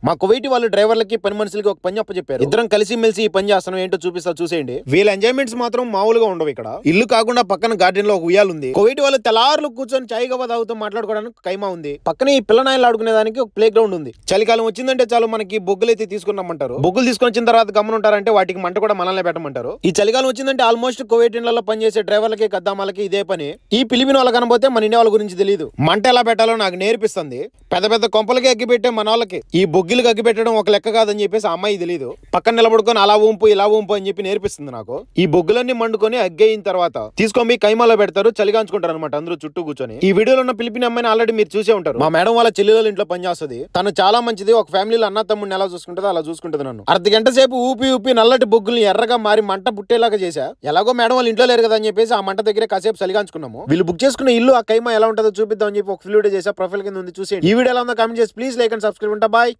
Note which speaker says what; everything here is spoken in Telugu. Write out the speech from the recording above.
Speaker 1: మా కువైటి వాళ్ళు డ్రైవర్లకి పని మనుషులకి ఒక పని చెప్పారు. ఇద్దరం కలిసి మెలిసి ఈ పని చేస్తాం, ఏంటో చూపిస్తా చూసేయండి. వీళ్ళ ఎంజాయ్మెంట్స్ మాత్రం మామూలుగా ఉండవు. ఇక్కడ ఇల్లు కాకుండా పక్కన గార్డెన్ లో ఒక ఉయ్యాలు ఉంది. కువైటి వాళ్ళు తెల్లారులు కూర్చొని చాయ్ గవ్వ తాగుతూ మాట్లాడుకోవడానికి కైమా ఉంది. పక్కన ఈ పిల్లనాయలు ఆడుకునే దానికి ఒక ప్లే గ్రౌండ్ ఉంది. చలికాలం వచ్చిందంటే చాలు మనకి బొగ్గులు అయితే తీసుకున్నామంటారు. బొగ్గులు తీసుకొని వచ్చిన తర్వాత గమనుంటారంటే వాటికి మంట కూడా మనల్ని పెట్టమంటారు. ఈ చలికాలం వచ్చిందంటే ఆల్మోస్ట్ కువైట్ ఇళ్లలో పనిచేసే డ్రైవర్లకి కద్దామాలకి ఇదే పని. ఈ ఫిలిపిన్ వాళ్ళ కనబోతే మన ఇండియా వాళ్ళ గురించి తెలియదు. మంట ఎలా పెట్టాలో నాకు నేర్పిస్తుంది. పెద్ద పెద్ద కొంపలకి అగ్గి పెట్టే మన వాళ్ళకి ఈ బొగ్గిలకు అగ్గి పెట్టడం ఒక లెక్క కాదని చెప్పేసి ఆ అమ్మాయి తెలియదు. పక్కన నిలబడుకొని అలా ఊంపు ఇలా ఊంపు అని చెప్పి నేర్పిస్తుంది నాకు. ఈ బొగ్గులన్నీ మండుకొని అగ్గి అయిన తర్వాత తీసుకొని కైమాలో పెడతారు, చలిగాంచుకుంటారు అనమాట అందరూ చుట్టూ కూర్చొని. ఈ వీడియోలో ఉన్న ఫిలిపిన్ అమ్మాయిని ఆల్రెడీ మీరు చూసే ఉంటారు. మా మేడం వాళ్ళ చెల్లెల ఇంట్లో పనిచేస్తుంది. తను చాలా మంచిది. ఒక ఫ్యామిలీలో అన్న తమ్ముడిని ఎలా చూసుకుంటుందో అలా చూసుకుంటుంది నన్ను. అర్ధ గంట సేపు ఊపి ఊపి నల్లటి బొగ్గుల్ని ఎర్రగా మారి మంట పుట్టేలాగా చేశా. ఎలాగో మేడం వాళ్ళు ఇంట్లో లేరు కదా అని చెప్పేసి ఆ మంట దగ్గర కాసేపు చలిగాంచుకున్నాము. వీళ్ళు బుక్ చేసుకున్న ఇల్లు ఆ కైమా ఎలా ఉంటుందో చూపిద్దాం అని చెప్పి ఒక వీడియో చేసా. ప్రొఫైల్ కింద ఉంది చూసేయండి. ఈ వీడియో ఎలా ఉందో కామెంట్ చేసి ప్లీజ్ లైక్ అండ్ సబ్స్క్రైబ్. ఉంటా బాయ్.